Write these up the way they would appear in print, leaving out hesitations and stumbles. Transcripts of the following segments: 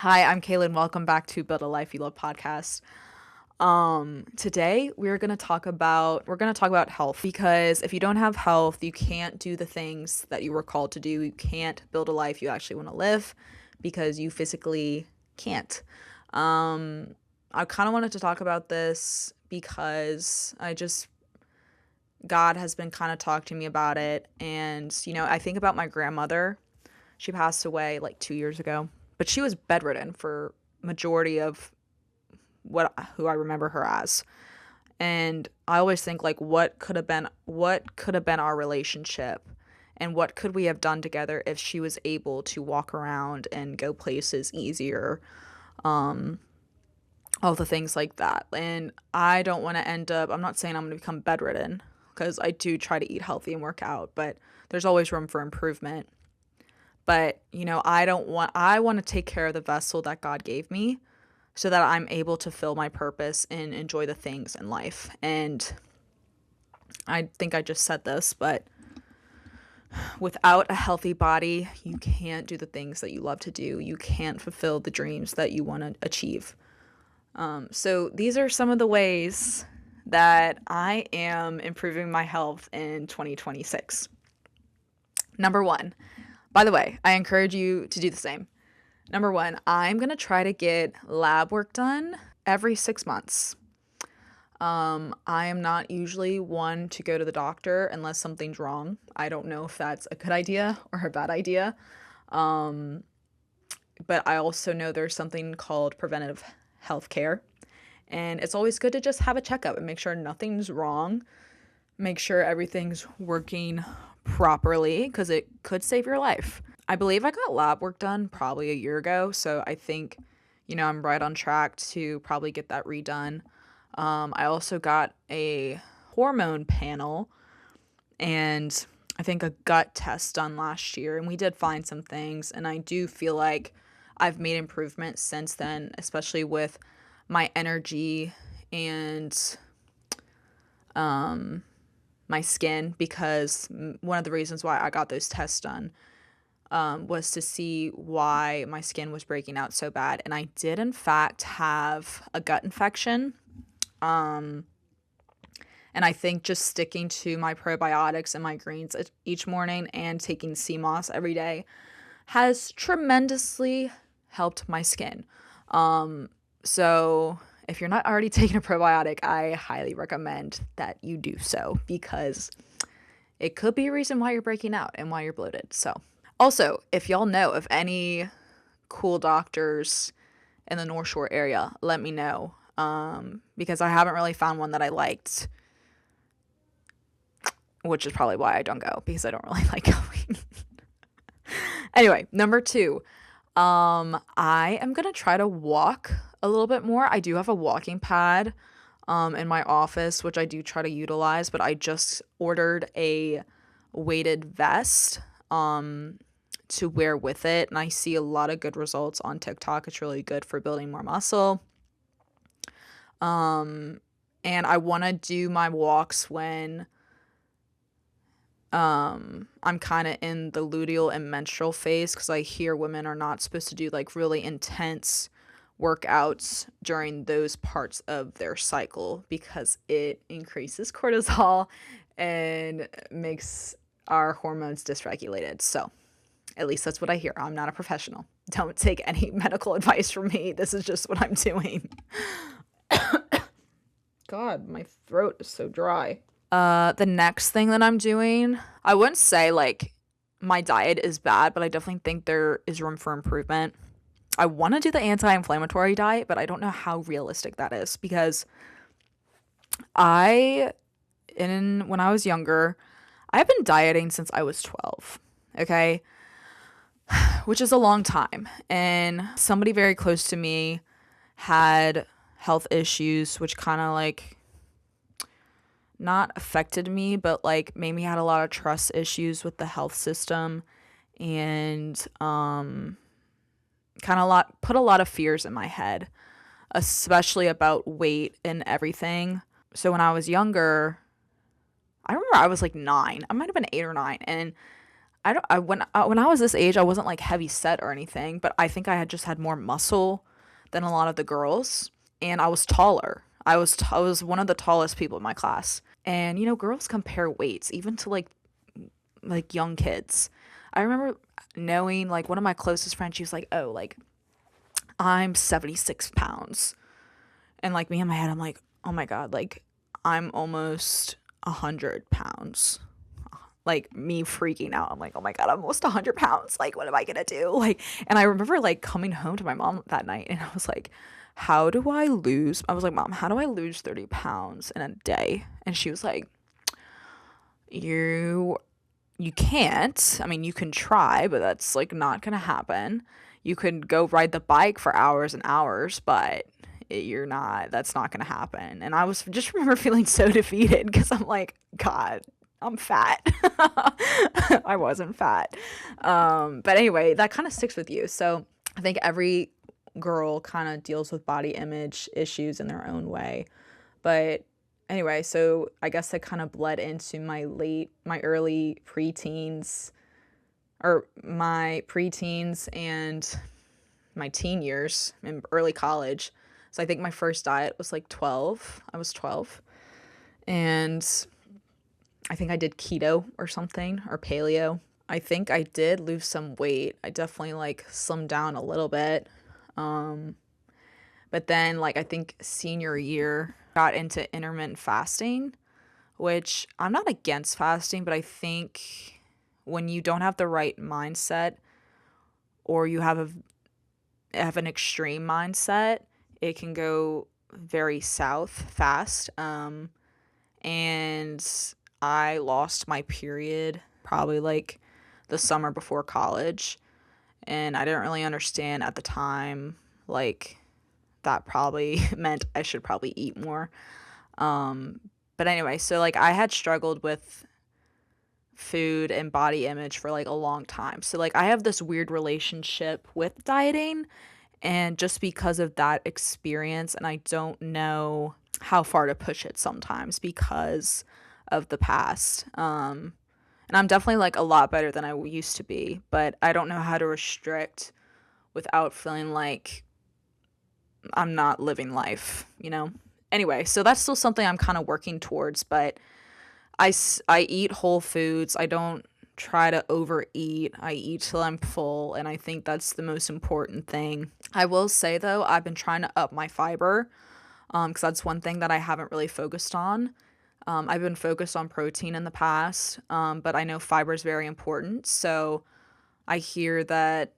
Hi, I'm Kaylyn. Welcome back to Build a Life You Love podcast. Today we're gonna talk about health because if you don't have health, you can't do the things that you were called to do. You can't build a life you actually want to live because you physically can't. I kind of wanted to talk about this because God has been kind of talking to me about it, and I think about my grandmother. She passed away like 2 years ago, but she was bedridden for majority of what who I remember her as. And I always think like what could have been our relationship and what could we have done together if she was able to walk around and go places easier, all the things like that. And I don't want to end up, I'm not saying I'm going to become bedridden because I do try to eat healthy and work out, but there's always room for improvement. But, I want to take care of the vessel that God gave me so that I'm able to fill my purpose and enjoy the things in life. And I think I just said this, but without a healthy body, you can't do the things that you love to do. You can't fulfill the dreams that you want to achieve. So these are some of the ways that I am improving my health in 2026. Number one, by the way, I encourage you to do the same. Number one, I'm going to try to get lab work done every 6 months. I am not usually one to go to the doctor unless something's wrong. I don't know if that's a good idea or a bad idea. Um, but I also know there's something called preventative health care. And it's always good to just have a checkup and make sure nothing's wrong, make sure everything's working properly because it could save your life. I believe I got lab work done probably a year ago, so I think, I'm right on track to probably get that redone. I also got a hormone panel and I think a gut test done last year, and we did find some things, and I do feel like I've made improvements since then, especially with my energy and my skin, because one of the reasons why I got those tests done was to see why my skin was breaking out so bad. And I did, in fact, have a gut infection. And I think just sticking to my probiotics and my greens each morning and taking sea moss every day has tremendously helped my skin. So if you're not already taking a probiotic, I highly recommend that you do so because it could be a reason why you're breaking out and why you're bloated. So, also, if y'all know of any cool doctors in the North Shore area, let me know. Because I haven't really found one that I liked, which is probably why I don't go because I don't really like going. Anyway, number two, I am gonna try to walk a little bit more. I do have a walking pad in my office, which I do try to utilize, but I just ordered a weighted vest to wear with it, and I see a lot of good results on TikTok. It's really good for building more muscle. And I want to do my walks when I'm kind of in the luteal and menstrual phase because I hear women are not supposed to do like really intense workouts during those parts of their cycle because it increases cortisol and makes our hormones dysregulated. So, at least that's what I hear. I'm not a professional. Don't take any medical advice from me. This is just what I'm doing. God, my throat is so dry. The next thing that I'm doing, I wouldn't say like my diet is bad, but I definitely think there is room for improvement. I want to do the anti-inflammatory diet, but I don't know how realistic that is because I, when I was younger, I've been dieting since I was 12. Okay, which is a long time. And somebody very close to me had health issues, which kind of like not affected me, but like made me had a lot of trust issues with the health system and kind of put a lot of fears in my head, especially about weight and everything. So when I was younger, I remember I was like 9. I might have been 8 or 9, and I don't I when I was this age, I wasn't like heavy set or anything, but I think I had just had more muscle than a lot of the girls, and I was taller. I was one of the tallest people in my class. And girls compare weights even to like young kids. I remember knowing like one of my closest friends, she was like, "Oh, like I'm 76 pounds." And like me in my head, I'm like, "Oh my God, like I'm almost 100 pounds." Like me freaking out. I'm like, "Oh my God, I'm almost 100 pounds. Like, what am I gonna do?" Like, and I remember like coming home to my mom that night and I was like, I was like, "Mom, how do I lose 30 pounds in a day?" And she was like, "You you can't. I mean, you can try, but that's like not gonna happen. You could go ride the bike for hours and hours, but you're not, that's not gonna happen." And I was just remember feeling so defeated because I'm like, God, I'm fat. I wasn't fat. But anyway, that kind of sticks with you. So I think every girl kind of deals with body image issues in their own way. But anyway, so I guess it kind of bled into my early preteens, or my preteens and my teen years in early college. So I think my first diet was like 12. I was 12. And I think I did keto or something, or paleo. I think I did lose some weight. I definitely like slimmed down a little bit. Um, but then, like, I think senior year, got into intermittent fasting, which I'm not against fasting, but I think when you don't have the right mindset, or you have an extreme mindset, it can go very south fast. And I lost my period probably like the summer before college, and I didn't really understand at the time, like, that probably meant I should probably eat more. Um, but anyway, so like I had struggled with food and body image for like a long time. So like I have this weird relationship with dieting, and just because of that experience, and I don't know how far to push it sometimes because of the past. And I'm definitely like a lot better than I used to be, but I don't know how to restrict without feeling like I'm not living life. Anyway, so that's still something I'm kind of working towards, but I eat whole foods. I don't try to overeat. I eat till I'm full, and I think that's the most important thing. I will say though, I've been trying to up my fiber, because that's one thing that I haven't really focused on. I've been focused on protein in the past, but I know fiber is very important. So I hear that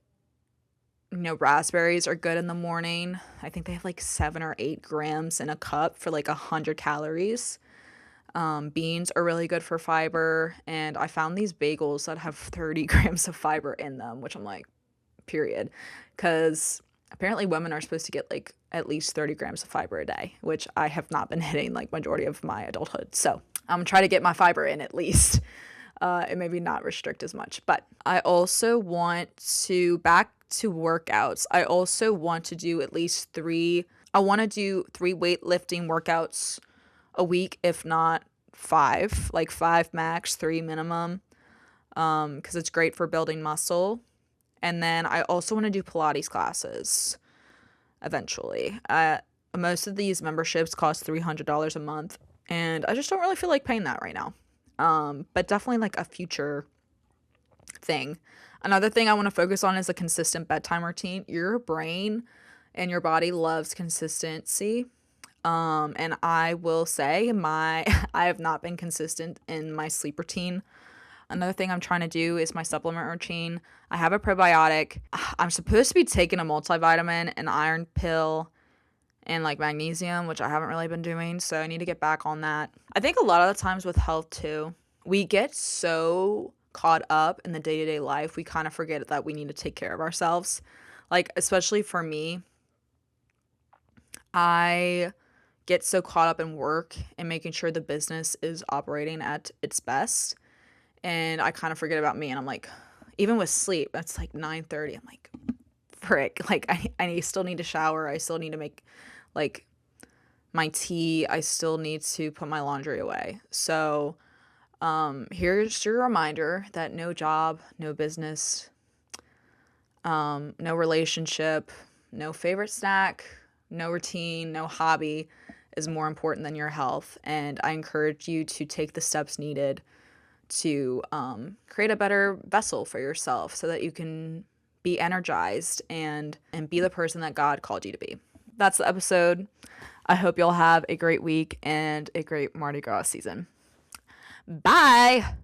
raspberries are good in the morning. I think they have like 7 or 8 grams in a cup for like 100 calories. Beans are really good for fiber, and I found these bagels that have 30 grams of fiber in them, which I'm like, period. Because apparently women are supposed to get like at least 30 grams of fiber a day, which I have not been hitting like majority of my adulthood. So I'm trying to get my fiber in at least, and maybe not restrict as much. But I also want to, back to workouts, I also want to do at least I want to do 3 weightlifting workouts a week, if not 5, like 5 max, 3 minimum, because it's great for building muscle. And then I also want to do Pilates classes eventually. Most of these memberships cost $300 a month, and I just don't really feel like paying that right now. But definitely like a future thing. Another thing I want to focus on is a consistent bedtime routine. Your brain and your body loves consistency. And I will say I have not been consistent in my sleep routine. Another thing I'm trying to do is my supplement routine. I have a probiotic. I'm supposed to be taking a multivitamin, an iron pill, and like magnesium, which I haven't really been doing. So I need to get back on that. I think a lot of the times with health too, we get so caught up in the day-to-day life, we kind of forget that we need to take care of ourselves. Like, especially for me, I get so caught up in work and making sure the business is operating at its best, and I kind of forget about me. And I'm like, even with sleep, that's like 9:30. I'm like, frick, like I still need to shower. I still need to make like my tea. I still need to put my laundry away. So Here's your reminder that no job, no business, no relationship, no favorite snack, no routine, no hobby is more important than your health. And I encourage you to take the steps needed to create a better vessel for yourself so that you can be energized and be the person that God called you to be. That's the episode. I hope you'll have a great week and a great Mardi Gras season. Bye!